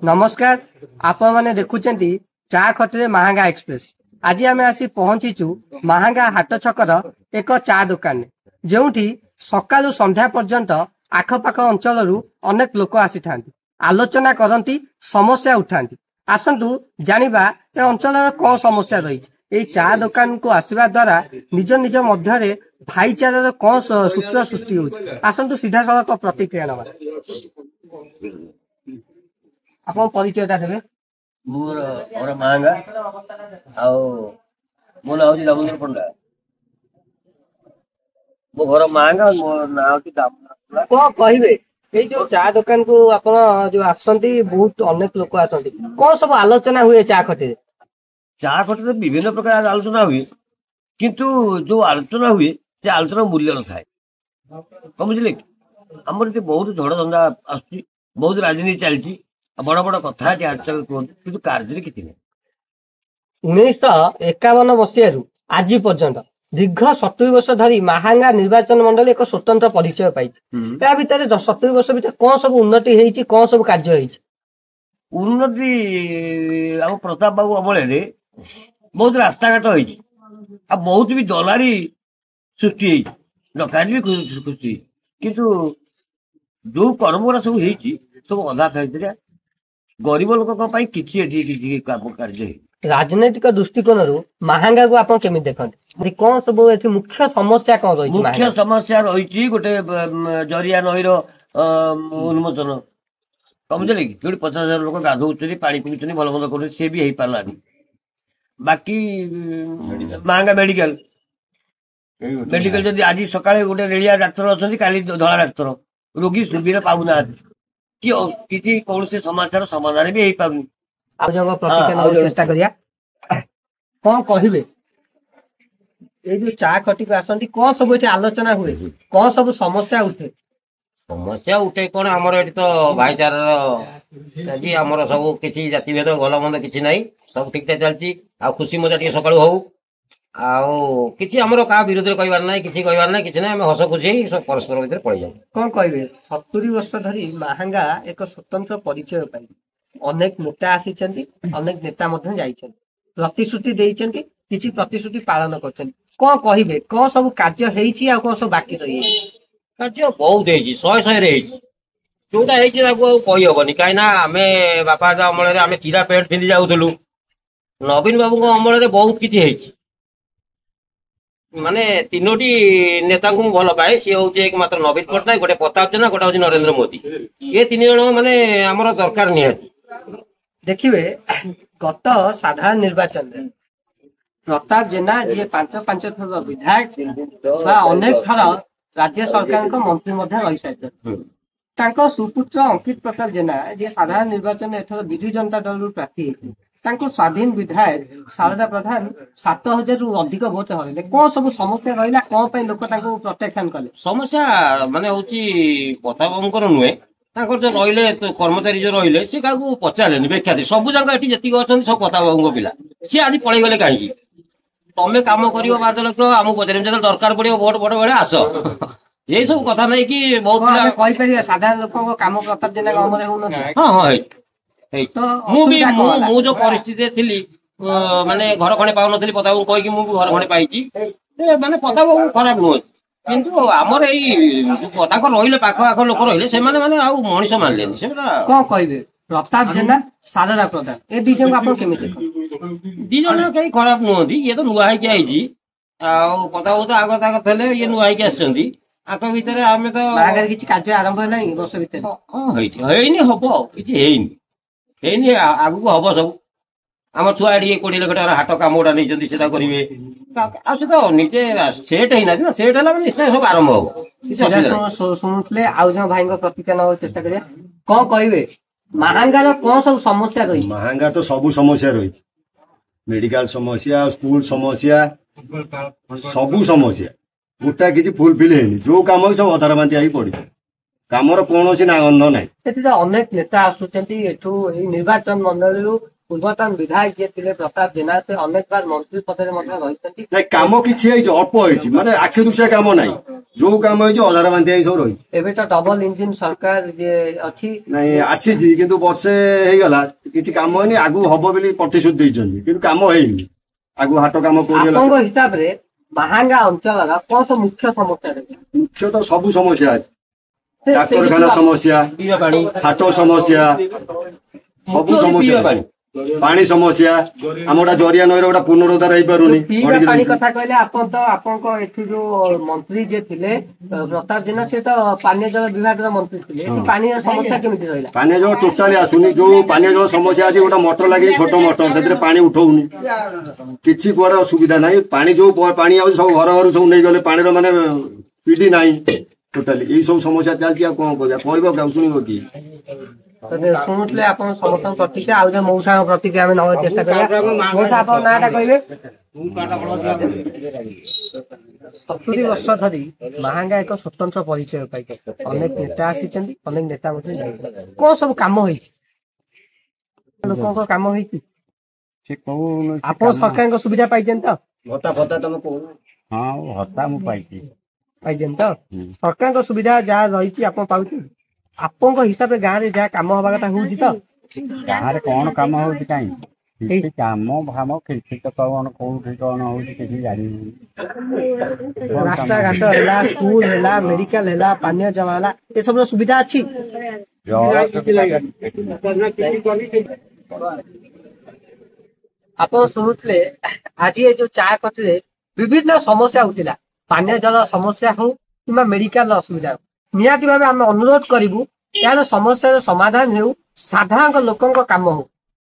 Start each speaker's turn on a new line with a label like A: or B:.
A: नमस्कार आपण माने देखुचंती चा खटरे महांगा एक्सप्रेस। आज आम आसी पहुंचीचु महांगा हाट छकर एक चा दुकान जोठी सकालु संध्या पर्यंत आखपाख अंचल अनेक लोक आसी थांती, आलोचना करती, समस्या उठाती। आसंतु जानिबा ए अंचल कौन समस्या रही। ए चा दुकान को आसवा द्वारा निज निज मध्य भाईचार कौन सूत्र सृष्टि हो। आसंतु सीधा सड़क प्रतिक्रिया नवा आपन परिचयटा देबे।
B: मोर और मांगा आउ मो नाउ जी दामोदर पंडा। मो घर मांगा मो नाउ की दामोदर।
A: को कहिबे ए जो चा दुकान को आपन जो आसंती बहुत अनेक लोक आसंती, कोन सब आलोचना हुए चा खटे?
B: चा खटे विभिन्न प्रकार आलोचना हुए, किंतु जो आलोचना हुए से आलोचना मूल्य न थाए। समझले हमर जे बहुत झड़ धंदा आसी, बहुत राजनीति चलची, बड़ बड़ कथा कि कार्य कि
A: 1951 मसीह आज पर्यंत दीर्घ 70 वर्ष धरी महांगा निर्वाचन मंडली एक स्वतंत्र परिचय पाई। या भितर 70 वर्ष भितर कौन सब उन्नति हेची, कौन सब कार्य हेची?
B: उन्नति हम प्रताप बाबू अमले बहुत रास्ता घाट होई, आ बहुत भी दलारी सृष्टि हेची, डकायत भी सृष्टि, किंतु जो कर्मरा सब हेची सब अधा खाई गरीब लोक किसी कार्य।
A: राजनैतिक दृष्टिकोण महांगा को आप केमी देखते, कौन सब मुख्य समस्या कौन रही?
B: मुख्य समस्या रही गोटे जरिया नईर उन्मोचन समझे कि जो 50,000 लोक गाधौं पा पी भल मंद कर सी भी हो पारा। बाकी महांगा मेडिकल मेडिकल जब आज सका गोटे रेलिया डाक्तर अच्छा काली धला डाक्तर रोगी सुविधा पाऊना कि कौन से समाचार समाधान भी पानी।
A: चेष्टा करिया कौन कहिबे ए जो चा खटी को आसंती कौन सब एठी आलोचना हुए, कौन सब समस्या उठे
C: कौन हमर एठी तो भाईचारा जी हमर सब किछि जाति भेद भल मंद किछि नाही, सब ठीक ठाक चलची। आ खुशी मजा टी सकाळु हो आउ किछि हमर का विरोध कहबार नाही, किछि कहबार नाही, किछि नाही, हम हस खुशी सब परस्पर भीतर पळि जाऊ।
A: कौन कहिबे 70 वर्ष धरी महांगा एक स्वतंत्र परिचय पाई अनेक नेता आसीचंती, अनेक नेता मध्य जाइछंती, प्रतिश्रुति देइछंती, किछि प्रतिश्रुति पालन करछंती। कौन कहिबे कौन सब कार्य हेइछि आ कौन सब बाकी रही?
C: कार्य बहुत हेइछि, 100 रे हेइछि, जोटा हेइछि ताको कहि होबनी। काई ना आमे बापा जा अमळे रे आमे चिरा पेंट पिंदी जाउथलु, नवीन बाबू को अमळे रे बहुत किछि हेइछि। माने तीनोटी नेता को भल पाए, सी हूँ एक मात्र नवीन पट्टनायक, गोटे प्रताप जेना, गोटे हूँ नरेंद्र मोदी। ये तीन जन माने आमर दरकार निहाती।
A: देखिए गत साधारण निर्वाचन प्रताप जेना जी 5 थर विधायक अनेक थर राज्य सरकार मंत्री रही सारी सुपुत्र अंकित प्रताप जेना जी साधारण निर्वाचन एथर विजु जनता दल प्रार्थी स्वाधीन विधायक शारदा प्रधान 7,000 रु अधिक भोट हरले। कौन सब समस्या रहा, कौन लोक प्रत्याख्यान कले?
C: समस्या माने होची प्रतापंकर नुहे जो रहिले कर्मचारी जो रहिले सी क्या पचारे व्याख्या सब जगह ये जी अच्छा सब प्रताप पिला सी आज पलि गले कहीं तमें कम कर 5 लाख आम पचार दरकार पड़ो भोट बड़ बड़े आस ये सब कथा नहीं कि बहुत
A: साधारण लोक कम प्रताप जेना
C: हाँ हाँ मु जो परिस्थिति थी माने घर खंडे पाऊ नी प्रताप कहीकि मुझे घर खंडे पाई माने प्रताप खराब नुह किंतु आमर यही रही पाख आख लोक रही से माने मनीष मानले
A: कौन कहे प्रताप जेना शारदा प्रधान ए दी जन आप
C: दी जन कहीं खराब नुहति ये तो नुआ होगी प्रताप तो आग ताक थे ये नुआ होगी आख भितर आम तो
A: किसी कार्य आरंभ है वर्ष भितर
C: हम किसी आगु हम सब आम छुआ 20 लाख टका हाट कम गुड़ा नहीं से करेंगे तो निजे सेट ही ना सेट है निश्चय सब आरंभ हम
A: शुणुले आउ जो भाई प्रतिक्रिया चेष्टा करिए कौन कहे महांगार कौन सब समस्या रही?
D: महांगा तो सब समस्या रही, मेडिकल समस्या, स्कूल समस्या, सबू समस्या गोटा किसी फुलफिल है जो कम सब अधार बांधी पड़ी कमर कौन ना गंध ना।
A: अनेक नेता आसुचंती निर्वाचन मंडल ପୂର୍ବତନ ବିଧାୟକ ଯିଏ ଥିଲେ ପ୍ରତାପ ଜେନା ସେ ଅନେକ ବାର ମନ୍ତ୍ରୀ ପଦରେ ମଧ୍ୟ ରହିଛନ୍ତି।
D: ନାଇଁ କାମ କିଛି ହେଇଛି, ଅଳ୍ପ ହେଇଛି, ମାନେ ଆଖି ଦୁସିଆ କାମ ନାହିଁ। ଯୋଉ କାମ ହେଇଛି ଅଧାର ବାନ୍ଧିଆ ହେଇ ସବୁ ରହିଛି।
A: ଏବେ ତ ଡବଲ ଇଞ୍ଜିନ ସରକାର ଯିଏ ଅଛି
D: ନାଇଁ ଆସିଛି, କିନ୍ତୁ ବର୍ଷେ ହେଇଗଲା କିଛି କାମ ହେଇନି। ଆଗକୁ ହବ ବୋଲି ପ୍ରତିଶ୍ରୁତି ଦେଇଛନ୍ତି, କିନ୍ତୁ କାମ ହେଇନି। ଆଗକୁ ହାଟ କାମ କୋଉଠି ହେଲା?
A: ଆପଣଙ୍କ ହିସାବରେ ମାହାଙ୍ଗା ଅଞ୍ଚଳର କଣ ସବୁ ମୁଖ୍ୟ ସମସ୍ୟା ରହିଛି?
D: ମୁଖ୍ୟତଃ ସବୁ ସମସ୍ୟା ଅଛି। ଡାକ୍ତରଖାନା ସମସ୍ୟା, ହାଟ ସମସ୍ୟା, ସବୁ ସମସ୍ୟା, ପାଣି ସମସ୍ୟା। ଆମର ଗୋଟେ ଜରିଆ ନଈର ଗୋଟେ ପୁନରୁଦ୍ଧାର ହେଇପାରୁନି।
A: ପିଇବା ପାଣି କଥା କହିଲେ ଆପଣ ତ ଆପଣଙ୍କ ଏଠି ଯୋଉ ମନ୍ତ୍ରୀ ଯିଏ ଥିଲେ ପ୍ରତାପ ଜେନା ସେ ତ ପାନୀୟ ଜଳ ବିଭାଗର ମନ୍ତ୍ରୀ ଥିଲେ। ଏଠି ପାଣିର ସମସ୍ୟା କେମିତି ରହିଲା?
D: ପାନୀୟ ଜଳ ଟୋଟାଲି ଆସୁନି। ଯୋଉ ପାନୀୟ ଜଳ ସମସ୍ୟା ଅଛି, ଗୋଟେ ମଟର ଲାଗିଛି, ଛୋଟ ମଟର, ସେଥିରେ ପାଣି ଉଠଉନି। କିଛି କୁଆଡେ ସୁବିଧା ନାହିଁ। ପାଣି ଯୋଉ ପାଣି ଆଉଛି ସବୁ ଘର ଘରୁ ସବୁ ନେଇଗଲେ। ପାଣିର ମାନେ ପିଢି ନାହିଁ ଟୋଟାଲି। ଏଇ ସବୁ ସମସ୍ୟା ଚାଲିଛି। ଆଉ କଣ କରିବା, କହିବ କାଉ ଶୁଣିବ କି?
A: ଶୁଣୁଥିଲେ ଆପଣ ସମସ୍ତଙ୍କ ପ୍ରତିକ୍ରିୟା। ଆଉ ଯେ ମଉସାଙ୍କ ପ୍ରତିକ୍ରିୟା ଆମେ ନେବାକୁ ଚେଷ୍ଟା କରିବା। ମଉସା ଆପଣଙ୍କ ନାଁଟା କହିବେ? 70 ବର୍ଷ ଧରି ମାହାଙ୍ଗା ଏକ ସ୍ୱତନ୍ତ୍ର ପରିଚୟ ପାଇଛି। ଅନେକ ନେତା ଆସିଛନ୍ତି, ଅନେକ ନେତା ମଧ୍ୟ ଯାଇଛନ୍ତି। କଣ ସବୁ କାମ ହେଇଛି? ଲୋକଙ୍କ କାମ ହେଇଛି? ଆପଣ ସରକାରଙ୍କ ସୁବିଧା ପାଇଛନ୍ତି ତ?
D: ଭତ୍ତା ଫତା ତମେ କହୁନ?
E: ହଁ ଭତ୍ତା ମୁଁ ପାଇଛି।
A: ପାଇଛନ୍ତି ତ? ସରକାରଙ୍କ ସୁବିଧା ଯାହା ରହିଛି ଆପଣ ପାଉଛନ୍ତି? ଆପଣଙ୍କ ହିସାବରେ ଗାଁରେ ଯାହା କାମ ହବା କଥା ହଉଛି ତ?
E: ଗାଁରେ କଣ କାମ ହଉଛି କାହିଁ? କିଛି କାମ ଭାମ କିଛି ତ କଣ କୋଉଠି କଣ ହଉଛି କିଛି ଜାଣିନି।
A: ରାସ୍ତାଘାଟ ହେଲା, ସ୍କୁଲ ହେଲା, ମେଡିକାଲ ହେଲା, ପାନୀୟ ଜଳ ହେଲା, ଏସବୁର ସୁବିଧା ଅଛି? ଆପଣ ଶୁଣୁଥିଲେ ଆଜି ଏ ଯୋଉ ଚା କଟିରେ ବିଭିନ୍ନ ସମସ୍ୟା ଉଠିଲା। ପାନୀୟ ଜଳ ସମସ୍ୟା ହଉ କିମ୍ବା ମେଡିକାଲ ଅସୁବିଧା ହଉ, ନିହାତି ଭାବେ ଆମେ ଅନୁରୋଧ କରିବୁ ଏହାର ସମସ୍ୟାର ସମାଧାନ ହେଉ, ସାଧାରଣ ଲୋକଙ୍କ କାମ ହଉ।